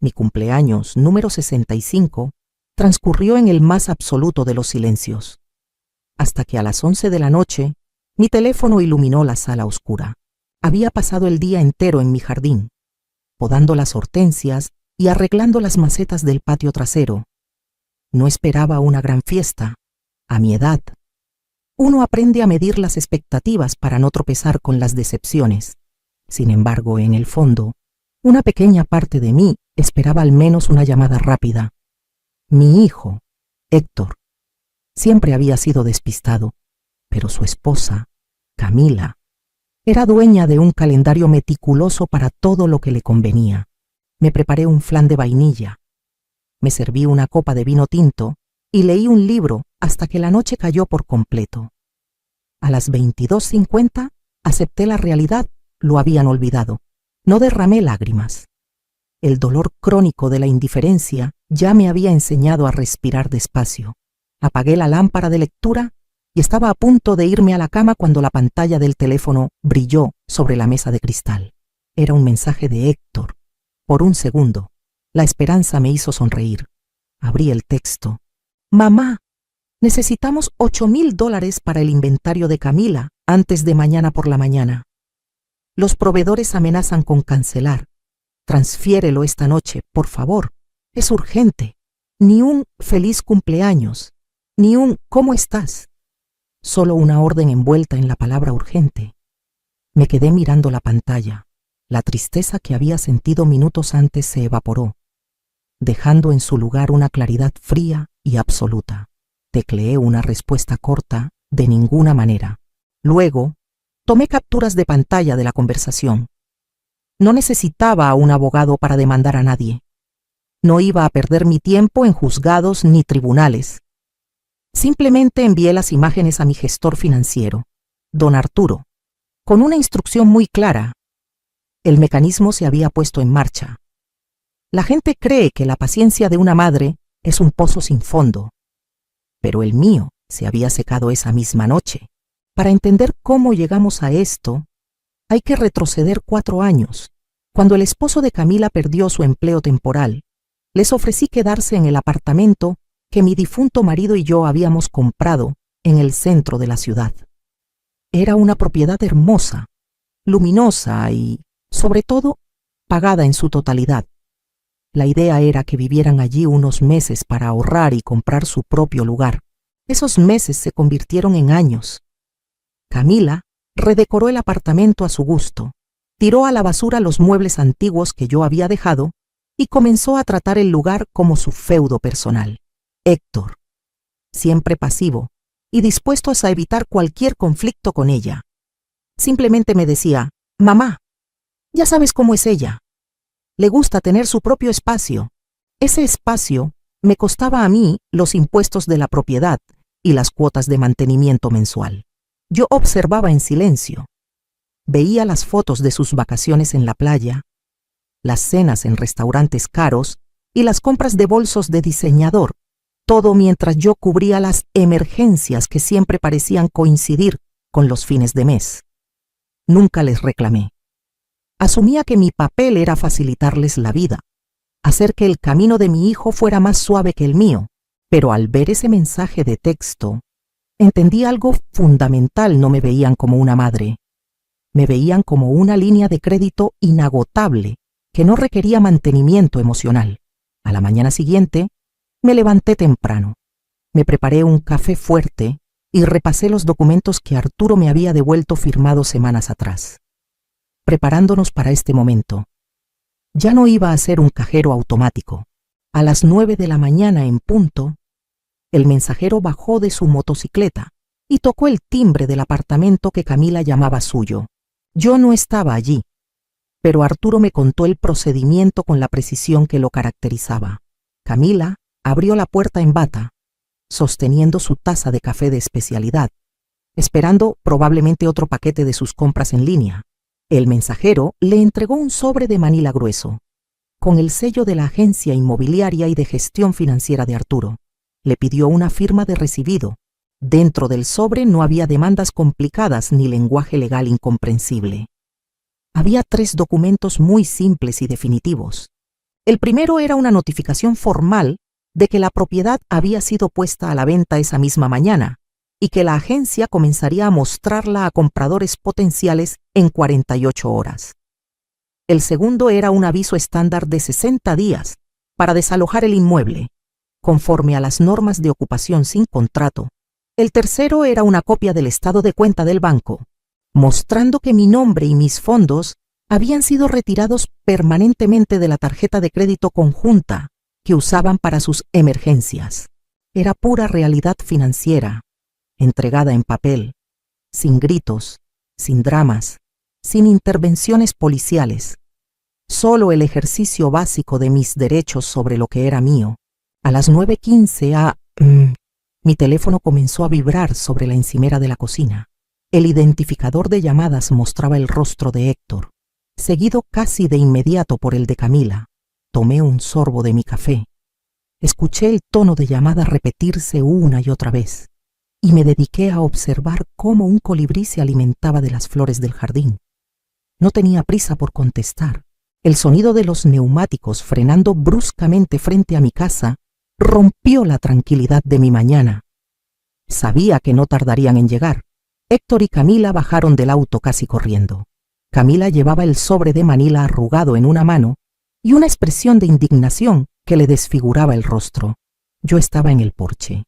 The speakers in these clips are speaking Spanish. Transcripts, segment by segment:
Mi cumpleaños número 65 transcurrió en el más absoluto de los silencios, hasta que a las 11 de la noche mi teléfono iluminó la sala oscura. Había pasado el día entero en mi jardín, podando las hortensias y arreglando las macetas del patio trasero. No esperaba una gran fiesta. A mi edad, uno aprende a medir las expectativas para no tropezar con las decepciones. Sin embargo, en el fondo, una pequeña parte de mí esperaba al menos una llamada rápida. Mi hijo, Héctor, siempre había sido despistado, pero su esposa, Camila, era dueña de un calendario meticuloso para todo lo que le convenía. Me preparé un flan de vainilla, me serví una copa de vino tinto y leí un libro hasta que la noche cayó por completo. A las 22:50 acepté la realidad, lo habían olvidado. No derramé lágrimas. El dolor crónico de la indiferencia ya me había enseñado a respirar despacio. Apagué la lámpara de lectura y estaba a punto de irme a la cama cuando la pantalla del teléfono brilló sobre la mesa de cristal. Era un mensaje de Héctor. Por un segundo, la esperanza me hizo sonreír. Abrí el texto. Mamá, necesitamos $8,000 para el inventario de Camila antes de mañana por la mañana. Los proveedores amenazan con cancelar. Transfiérelo esta noche, por favor. Es urgente. Ni un feliz cumpleaños, ni un ¿cómo estás? Solo una orden envuelta en la palabra urgente. Me quedé mirando la pantalla. La tristeza que había sentido minutos antes se evaporó, dejando en su lugar una claridad fría y absoluta. Tecleé una respuesta corta, de ninguna manera. Luego, tomé capturas de pantalla de la conversación. No necesitaba a un abogado para demandar a nadie. No iba a perder mi tiempo en juzgados ni tribunales. Simplemente envié las imágenes a mi gestor financiero, don Arturo, con una instrucción muy clara. El mecanismo se había puesto en marcha. La gente cree que la paciencia de una madre es un pozo sin fondo, pero el mío se había secado esa misma noche. Para entender cómo llegamos a esto, hay que retroceder 4 años. Cuando el esposo de Camila perdió su empleo temporal, les ofrecí quedarse en el apartamento que mi difunto marido y yo habíamos comprado en el centro de la ciudad. Era una propiedad hermosa, luminosa y, sobre todo, pagada en su totalidad. La idea era que vivieran allí unos meses para ahorrar y comprar su propio lugar. Esos meses se convirtieron en años. Camila redecoró el apartamento a su gusto, tiró a la basura los muebles antiguos que yo había dejado y comenzó a tratar el lugar como su feudo personal. Héctor, siempre pasivo y dispuesto a evitar cualquier conflicto con ella, simplemente me decía, mamá, ya sabes cómo es ella. Le gusta tener su propio espacio. Ese espacio me costaba a mí los impuestos de la propiedad y las cuotas de mantenimiento mensual. Yo observaba en silencio. Veía las fotos de sus vacaciones en la playa, las cenas en restaurantes caros y las compras de bolsos de diseñador, todo mientras yo cubría las emergencias que siempre parecían coincidir con los fines de mes. Nunca les reclamé. Asumía que mi papel era facilitarles la vida, hacer que el camino de mi hijo fuera más suave que el mío, pero al ver ese mensaje de texto, entendí algo fundamental. No me veían como una madre, me veían como una línea de crédito inagotable que no requería mantenimiento emocional. A la mañana siguiente, me levanté temprano, me preparé un café fuerte y repasé los documentos que Arturo me había devuelto firmados semanas atrás. Preparándonos para este momento. Ya no iba a ser un cajero automático. A las 9 de la mañana en punto, el mensajero bajó de su motocicleta y tocó el timbre del apartamento que Camila llamaba suyo. Yo no estaba allí, pero Arturo me contó el procedimiento con la precisión que lo caracterizaba. Camila abrió la puerta en bata, sosteniendo su taza de café de especialidad, esperando probablemente otro paquete de sus compras en línea. El mensajero le entregó un sobre de manila grueso, con el sello de la agencia inmobiliaria y de gestión financiera de Arturo. Le pidió una firma de recibido. Dentro del sobre no había demandas complicadas ni lenguaje legal incomprensible. Había 3 documentos muy simples y definitivos. El primero era una notificación formal de que la propiedad había sido puesta a la venta esa misma mañana y que la agencia comenzaría a mostrarla a compradores potenciales en 48 horas. El segundo era un aviso estándar de 60 días para desalojar el inmueble, conforme a las normas de ocupación sin contrato. El tercero era una copia del estado de cuenta del banco, mostrando que mi nombre y mis fondos habían sido retirados permanentemente de la tarjeta de crédito conjunta que usaban para sus emergencias. Era pura realidad financiera, entregada en papel, sin gritos, sin dramas, sin intervenciones policiales. Solo el ejercicio básico de mis derechos sobre lo que era mío. A las 9:15 mi teléfono comenzó a vibrar sobre la encimera de la cocina. El identificador de llamadas mostraba el rostro de Héctor, seguido casi de inmediato por el de Camila. Tomé un sorbo de mi café. Escuché el tono de llamada repetirse una y otra vez, y me dediqué a observar cómo un colibrí se alimentaba de las flores del jardín. No tenía prisa por contestar. El sonido de los neumáticos frenando bruscamente frente a mi casa rompió la tranquilidad de mi mañana. Sabía que no tardarían en llegar. Héctor y Camila bajaron del auto casi corriendo. Camila llevaba el sobre de Manila arrugado en una mano y una expresión de indignación que le desfiguraba el rostro. Yo estaba en el porche,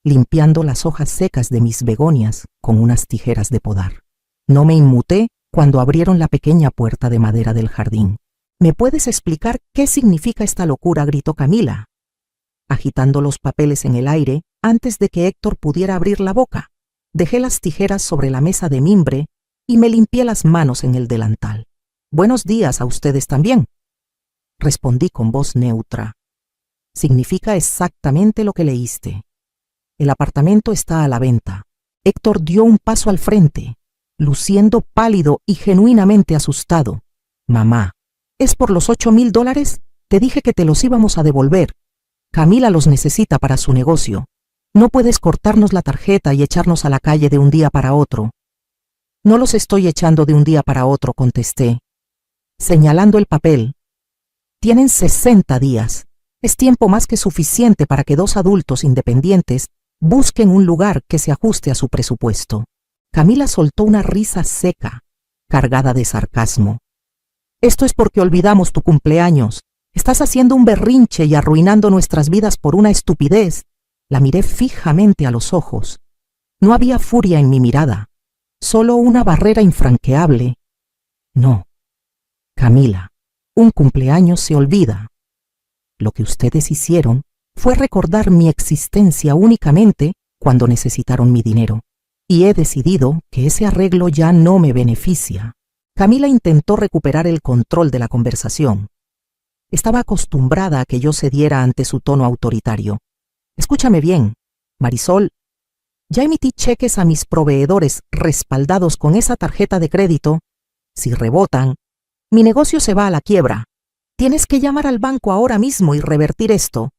limpiando las hojas secas de mis begonias con unas tijeras de podar. No me inmuté cuando abrieron la pequeña puerta de madera del jardín. ¿Me puedes explicar qué significa esta locura?, gritó Camila, agitando los papeles en el aire antes de que Héctor pudiera abrir la boca. Dejé las tijeras sobre la mesa de mimbre y me limpié las manos en el delantal. Buenos días a ustedes también, respondí con voz neutra. Significa exactamente lo que leíste. El apartamento está a la venta. Héctor dio un paso al frente, luciendo pálido y genuinamente asustado. Mamá, ¿es por los $8,000? Te dije que te los íbamos a devolver. Camila los necesita para su negocio. No puedes cortarnos la tarjeta y echarnos a la calle de un día para otro. No los estoy echando de un día para otro, contesté, señalando el papel. Tienen 60 días. Es tiempo más que suficiente para que dos adultos independientes busquen un lugar que se ajuste a su presupuesto. Camila soltó una risa seca, cargada de sarcasmo. Esto es porque olvidamos tu cumpleaños. Estás haciendo un berrinche y arruinando nuestras vidas por una estupidez. La miré fijamente a los ojos. No había furia en mi mirada, solo una barrera infranqueable. No, Camila, un cumpleaños se olvida. Lo que ustedes hicieron fue recordar mi existencia únicamente cuando necesitaron mi dinero, y he decidido que ese arreglo ya no me beneficia. Camila intentó recuperar el control de la conversación. Estaba acostumbrada a que yo cediera ante su tono autoritario. Escúchame bien, Marisol. Ya emití cheques a mis proveedores respaldados con esa tarjeta de crédito. Si rebotan, mi negocio se va a la quiebra. Tienes que llamar al banco ahora mismo y revertir esto.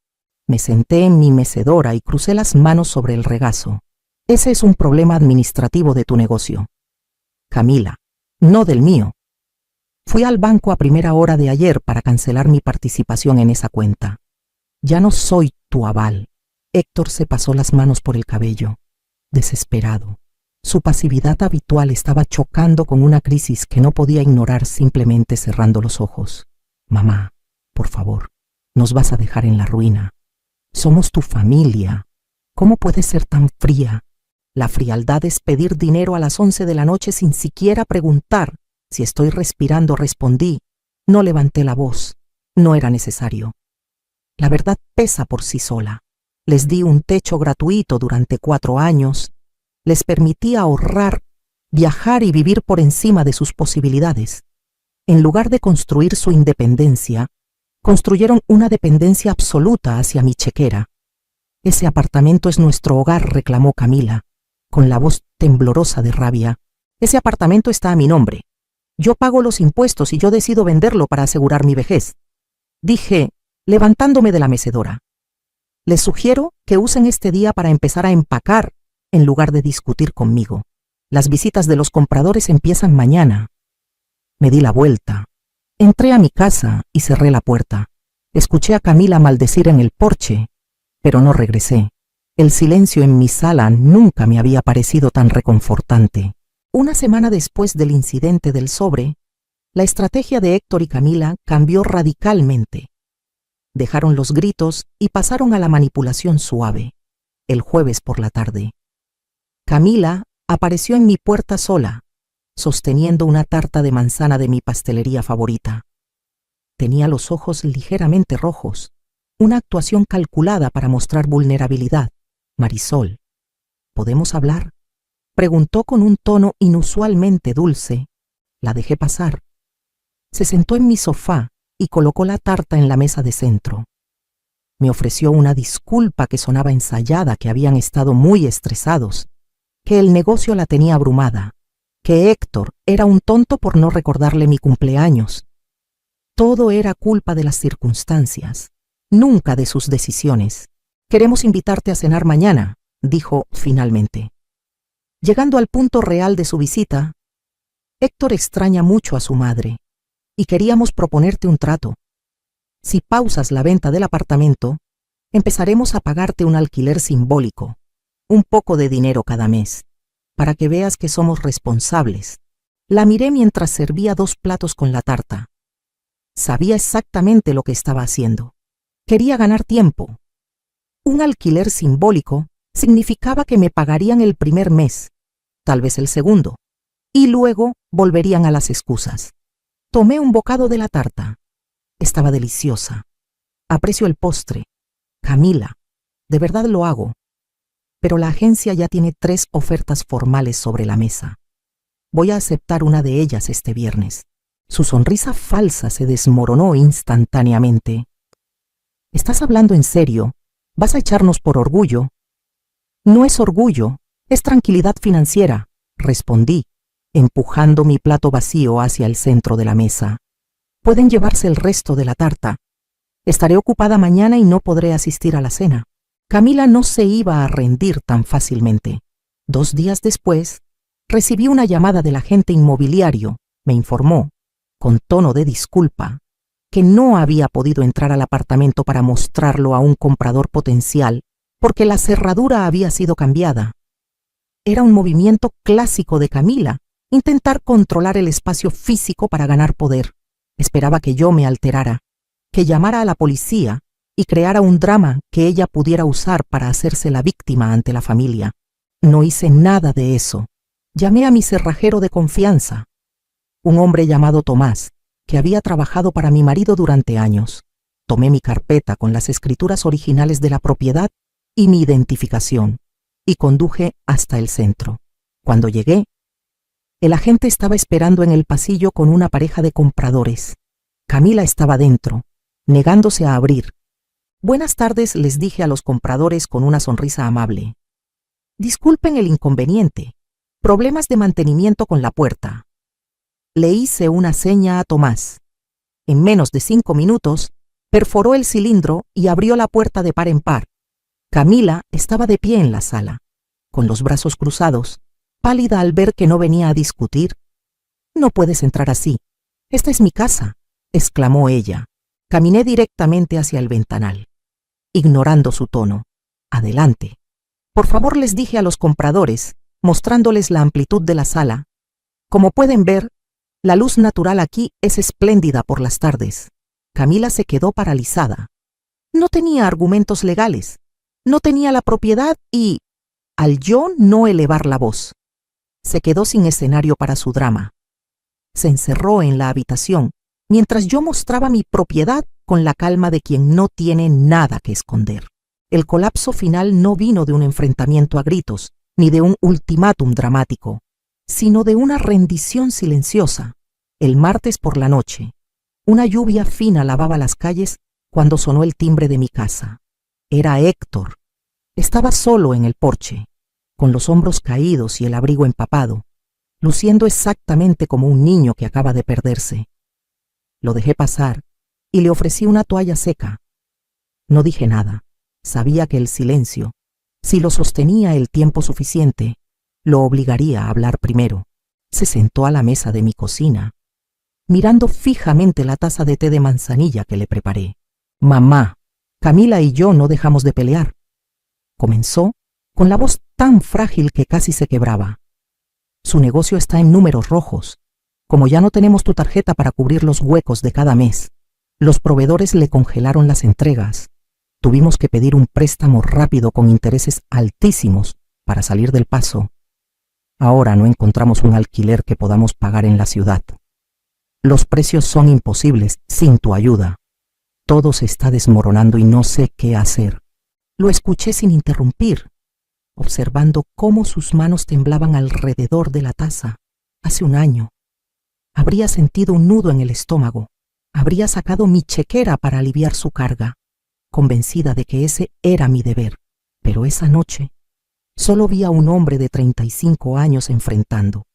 Me senté en mi mecedora y crucé las manos sobre el regazo. Ese es un problema administrativo de tu negocio, Camila, no del mío. Fui al banco a primera hora de ayer para cancelar mi participación en esa cuenta. Ya no soy tu aval. Héctor se pasó las manos por el cabello, desesperado. Su pasividad habitual estaba chocando con una crisis que no podía ignorar simplemente cerrando los ojos. Mamá, por favor, nos vas a dejar en la ruina. Somos tu familia. ¿Cómo puedes ser tan fría? La frialdad es pedir dinero a las 11 de la noche sin siquiera preguntar si estoy respirando, respondí. No levanté la voz. No era necesario. La verdad pesa por sí sola. Les di un techo gratuito durante 4 años. Les permití ahorrar, viajar y vivir por encima de sus posibilidades. En lugar de construir su independencia, construyeron una dependencia absoluta hacia mi chequera. Ese apartamento es nuestro hogar, reclamó Camila, con la voz temblorosa de rabia. Ese apartamento está a mi nombre. Yo pago los impuestos y yo decido venderlo para asegurar mi vejez. Dije, levantándome de la mecedora. Les sugiero que usen este día para empezar a empacar en lugar de discutir conmigo. Las visitas de los compradores empiezan mañana. Me di la vuelta. Entré a mi casa y cerré la puerta. Escuché a Camila maldecir en el porche, pero no regresé. El silencio en mi sala nunca me había parecido tan reconfortante. Una semana después del incidente del sobre, la estrategia de Héctor y Camila cambió radicalmente. Dejaron los gritos y pasaron a la manipulación suave. El jueves por la tarde, Camila apareció en mi puerta sola, sosteniendo una tarta de manzana de mi pastelería favorita. Tenía los ojos ligeramente rojos, una actuación calculada para mostrar vulnerabilidad. Marisol, ¿podemos hablar?, preguntó con un tono inusualmente dulce. La dejé pasar. Se sentó en mi sofá y colocó la tarta en la mesa de centro. Me ofreció una disculpa que sonaba ensayada, que habían estado muy estresados, que el negocio la tenía abrumada, que Héctor era un tonto por no recordarle mi cumpleaños. Todo era culpa de las circunstancias, nunca de sus decisiones. Queremos invitarte a cenar mañana, dijo finalmente. Llegando al punto real de su visita, Héctor extraña mucho a su madre, y queríamos proponerte un trato. Si pausas la venta del apartamento, empezaremos a pagarte un alquiler simbólico, un poco de dinero cada mes, para que veas que somos responsables. La miré mientras servía 2 platos con la tarta. Sabía exactamente lo que estaba haciendo. Quería ganar tiempo. Un alquiler simbólico significaba que me pagarían el primer mes, tal vez el segundo, y luego volverían a las excusas. Tomé un bocado de la tarta. Estaba deliciosa. Aprecio el postre. Camila, de verdad lo hago. Pero la agencia ya tiene 3 ofertas formales sobre la mesa. Voy a aceptar una de ellas este viernes. Su sonrisa falsa se desmoronó instantáneamente. ¿Estás hablando en serio? ¿Vas a echarnos por orgullo? No es orgullo, es tranquilidad financiera, respondí, empujando mi plato vacío hacia el centro de la mesa. Pueden llevarse el resto de la tarta. Estaré ocupada mañana y no podré asistir a la cena. Camila no se iba a rendir tan fácilmente. 2 días después, recibí una llamada del agente inmobiliario. Me informó, con tono de disculpa, que no había podido entrar al apartamento para mostrarlo a un comprador potencial porque la cerradura había sido cambiada. Era un movimiento clásico de Camila, intentar controlar el espacio físico para ganar poder. Esperaba que yo me alterara, que llamara a la policía y creara un drama que ella pudiera usar para hacerse la víctima ante la familia. No hice nada de eso. Llamé a mi cerrajero de confianza, un hombre llamado Tomás, que había trabajado para mi marido durante años. Tomé mi carpeta con las escrituras originales de la propiedad y mi identificación, y conduje hasta el centro. Cuando llegué, el agente estaba esperando en el pasillo con una pareja de compradores. Camila estaba dentro, negándose a abrir. Buenas tardes, les dije a los compradores con una sonrisa amable. Disculpen el inconveniente. Problemas de mantenimiento con la puerta. Le hice una seña a Tomás. En menos de 5 minutos, perforó el cilindro y abrió la puerta de par en par. Camila estaba de pie en la sala, con los brazos cruzados, pálida al ver que no venía a discutir. No puedes entrar así. Esta es mi casa, exclamó ella. Caminé directamente hacia el ventanal, ignorando su tono. Adelante. Por favor, les dije a los compradores, mostrándoles la amplitud de la sala. Como pueden ver, la luz natural aquí es espléndida por las tardes. Camila se quedó paralizada. No tenía argumentos legales, no tenía la propiedad y, al yo no elevar la voz, se quedó sin escenario para su drama. Se encerró en la habitación, mientras yo mostraba mi propiedad con la calma de quien no tiene nada que esconder. El colapso final no vino de un enfrentamiento a gritos, ni de un ultimátum dramático, sino de una rendición silenciosa. El martes por la noche, una lluvia fina lavaba las calles cuando sonó el timbre de mi casa. Era Héctor. Estaba solo en el porche, con los hombros caídos y el abrigo empapado, luciendo exactamente como un niño que acaba de perderse. Lo dejé pasar y le ofrecí una toalla seca. No dije nada. Sabía que el silencio, si lo sostenía el tiempo suficiente, lo obligaría a hablar primero. Se sentó a la mesa de mi cocina, mirando fijamente la taza de té de manzanilla que le preparé. Mamá, Camila y yo no dejamos de pelear. Comenzó con la voz tan frágil que casi se quebraba. Su negocio está en números rojos. Como ya no tenemos tu tarjeta para cubrir los huecos de cada mes, los proveedores le congelaron las entregas. Tuvimos que pedir un préstamo rápido con intereses altísimos para salir del paso. Ahora no encontramos un alquiler que podamos pagar en la ciudad. Los precios son imposibles sin tu ayuda. Todo se está desmoronando y no sé qué hacer. Lo escuché sin interrumpir, observando cómo sus manos temblaban alrededor de la taza. Hace un año. Habría sentido un nudo en el estómago. Habría sacado mi chequera para aliviar su carga, convencida de que ese era mi deber. Pero esa noche solo vi a un hombre de 35 años enfrentando,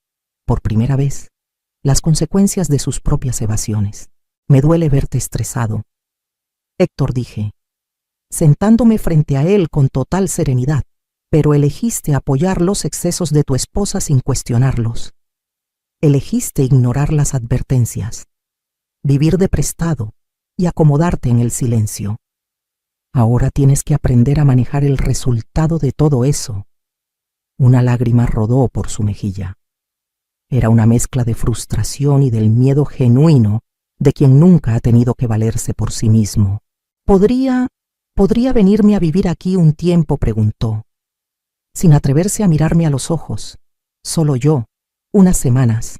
por primera vez, las consecuencias de sus propias evasiones. Me duele verte estresado. Héctor, dije, sentándome frente a él con total serenidad, pero elegiste apoyar los excesos de tu esposa sin cuestionarlos. Elegiste ignorar las advertencias, vivir de prestado y acomodarte en el silencio. Ahora tienes que aprender a manejar el resultado de todo eso. Una lágrima rodó por su mejilla. Era una mezcla de frustración y del miedo genuino de quien nunca ha tenido que valerse por sí mismo. ¿Podría venirme a vivir aquí un tiempo?, preguntó, sin atreverse a mirarme a los ojos. Solo yo, unas semanas,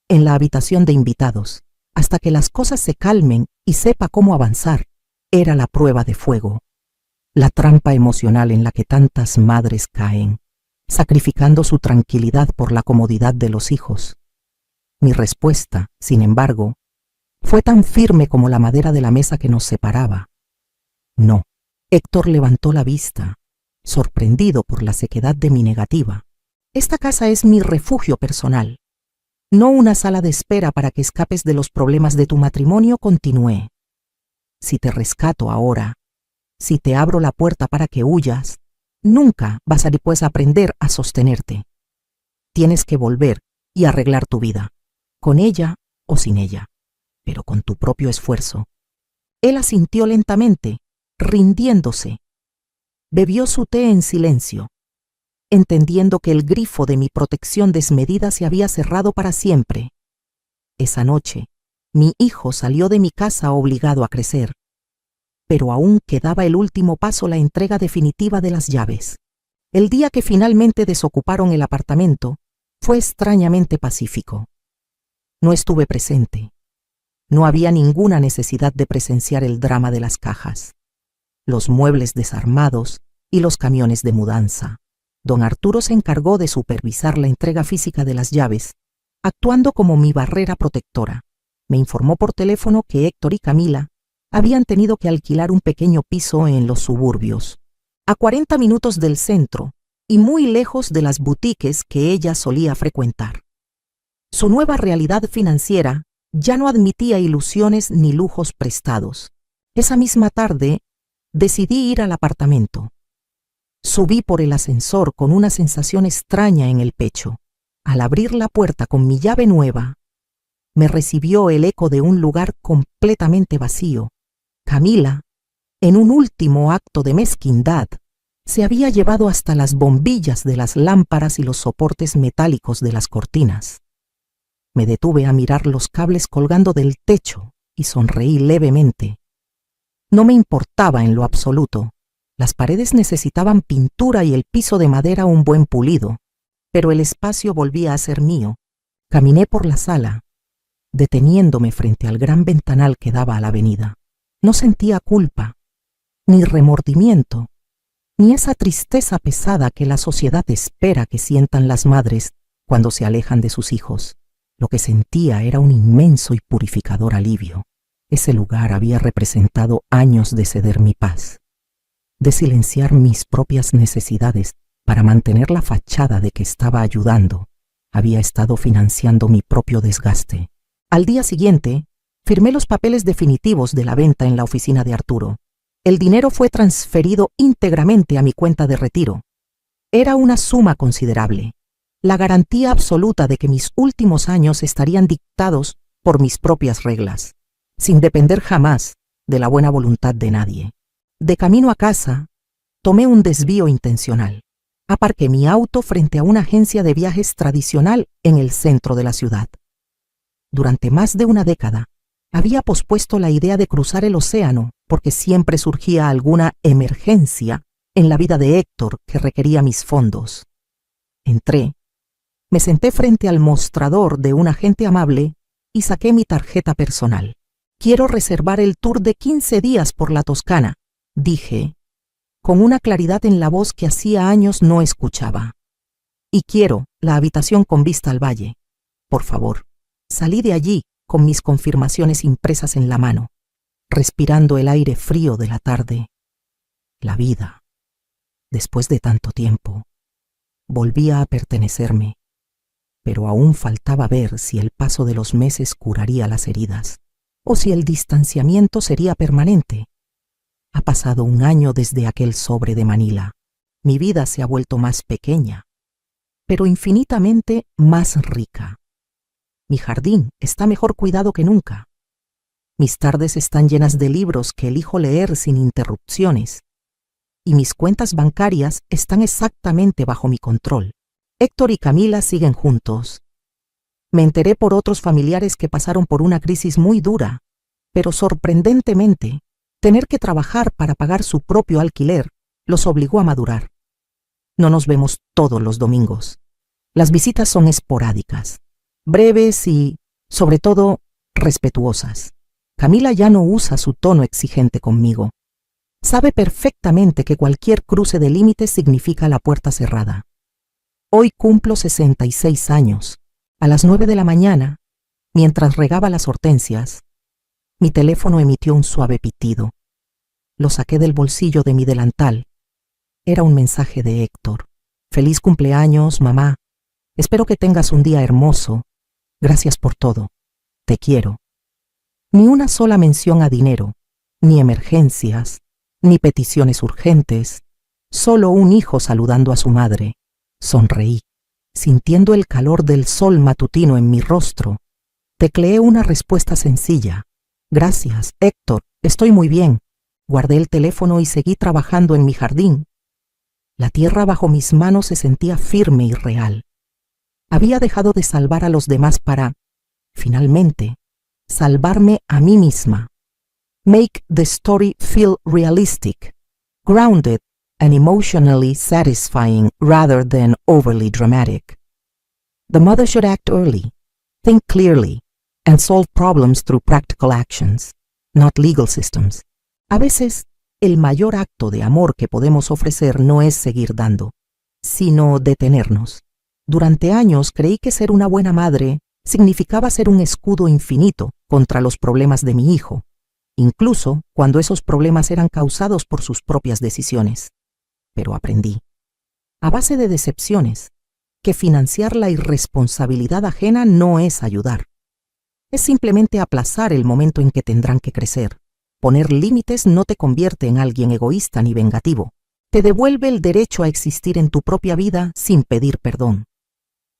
en la habitación de invitados, hasta que las cosas se calmen y sepa cómo avanzar. Era la prueba de fuego, la trampa emocional en la que tantas madres caen, sacrificando su tranquilidad por la comodidad de los hijos. Mi respuesta, sin embargo, fue tan firme como la madera de la mesa que nos separaba. No. Héctor levantó la vista, sorprendido por la sequedad de mi negativa. Esta casa es mi refugio personal, no una sala de espera para que escapes de los problemas de tu matrimonio, continué. Si te rescato ahora, si te abro la puerta para que huyas, nunca vas a después aprender a sostenerte. Tienes que volver y arreglar tu vida, con ella o sin ella, pero con tu propio esfuerzo. Él asintió lentamente, rindiéndose. Bebió su té en silencio, entendiendo que el grifo de mi protección desmedida se había cerrado para siempre. Esa noche, mi hijo salió de mi casa obligado a crecer, pero aún quedaba el último paso, la entrega definitiva de las llaves. El día que finalmente desocuparon el apartamento fue extrañamente pacífico. No estuve presente. No había ninguna necesidad de presenciar el drama de las cajas, los muebles desarmados y los camiones de mudanza. Don Arturo se encargó de supervisar la entrega física de las llaves, actuando como mi barrera protectora. Me informó por teléfono que Héctor y Camila habían tenido que alquilar un pequeño piso en los suburbios, a 40 minutos del centro y muy lejos de las boutiques que ella solía frecuentar. Su nueva realidad financiera ya no admitía ilusiones ni lujos prestados. Esa misma tarde decidí ir al apartamento. Subí por el ascensor con una sensación extraña en el pecho. Al abrir la puerta con mi llave nueva, me recibió el eco de un lugar completamente vacío. Camila, en un último acto de mezquindad, se había llevado hasta las bombillas de las lámparas y los soportes metálicos de las cortinas. Me detuve a mirar los cables colgando del techo y sonreí levemente. No me importaba en lo absoluto. Las paredes necesitaban pintura y el piso de madera un buen pulido, pero el espacio volvía a ser mío. Caminé por la sala, deteniéndome frente al gran ventanal que daba a la avenida. No sentía culpa, ni remordimiento, ni esa tristeza pesada que la sociedad espera que sientan las madres cuando se alejan de sus hijos. Lo que sentía era un inmenso y purificador alivio. Ese lugar había representado años de ceder mi paz, de silenciar mis propias necesidades para mantener la fachada de que estaba ayudando. Había estado financiando mi propio desgaste. Al día siguiente, firmé los papeles definitivos de la venta en la oficina de Arturo. El dinero fue transferido íntegramente a mi cuenta de retiro. Era una suma considerable, la garantía absoluta de que mis últimos años estarían dictados por mis propias reglas, sin depender jamás de la buena voluntad de nadie. De camino a casa, tomé un desvío intencional. Aparqué mi auto frente a una agencia de viajes tradicional en el centro de la ciudad. Durante más de una década, había pospuesto la idea de cruzar el océano porque siempre surgía alguna emergencia en la vida de Héctor que requería mis fondos. Entré, me senté frente al mostrador de un agente amable y saqué mi tarjeta personal. «Quiero reservar el tour de 15 días por la Toscana», dije, con una claridad en la voz que hacía años no escuchaba. «Y quiero la habitación con vista al valle. Por favor». Salí de allí con mis confirmaciones impresas en la mano, respirando el aire frío de la tarde. La vida, después de tanto tiempo, volvía a pertenecerme, pero aún faltaba ver si el paso de los meses curaría las heridas, o si el distanciamiento sería permanente. Ha pasado un año desde aquel sobre de Manila. Mi vida se ha vuelto más pequeña, pero infinitamente más rica. Mi jardín está mejor cuidado que nunca. Mis tardes están llenas de libros que elijo leer sin interrupciones. Y mis cuentas bancarias están exactamente bajo mi control. Héctor y Camila siguen juntos. Me enteré por otros familiares que pasaron por una crisis muy dura, pero sorprendentemente, tener que trabajar para pagar su propio alquiler los obligó a madurar. No nos vemos todos los domingos. Las visitas son esporádicas, breves y, sobre todo, respetuosas. Camila ya no usa su tono exigente conmigo. Sabe perfectamente que cualquier cruce de límites significa la puerta cerrada. Hoy cumplo 66 años. A las 9 de la mañana, mientras regaba las hortensias, mi teléfono emitió un suave pitido. Lo saqué del bolsillo de mi delantal. Era un mensaje de Héctor. «Feliz cumpleaños, mamá. Espero que tengas un día hermoso. Gracias por todo. Te quiero». Ni una sola mención a dinero, ni emergencias, ni peticiones urgentes. Solo un hijo saludando a su madre. Sonreí, sintiendo el calor del sol matutino en mi rostro. Tecleé una respuesta sencilla. «Gracias, Héctor, estoy muy bien». Guardé el teléfono y seguí trabajando en mi jardín. La tierra bajo mis manos se sentía firme y real. Había dejado de salvar a los demás para, finalmente, salvarme a mí misma. Make the story feel realistic, grounded and emotionally satisfying rather than overly dramatic. The mother should act early, think clearly, and solve problems through practical actions, not legal systems. A veces, el mayor acto de amor que podemos ofrecer no es seguir dando, sino detenernos. Durante años creí que ser una buena madre significaba ser un escudo infinito contra los problemas de mi hijo, incluso cuando esos problemas eran causados por sus propias decisiones. Pero aprendí, a base de decepciones, que financiar la irresponsabilidad ajena no es ayudar. Es simplemente aplazar el momento en que tendrán que crecer. Poner límites no te convierte en alguien egoísta ni vengativo. Te devuelve el derecho a existir en tu propia vida sin pedir perdón.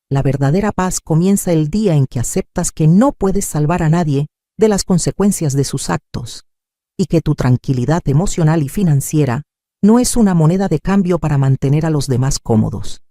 La verdadera paz comienza el día en que aceptas que no puedes salvar a nadie de las consecuencias de sus actos y que tu tranquilidad emocional y financiera no es una moneda de cambio para mantener a los demás cómodos.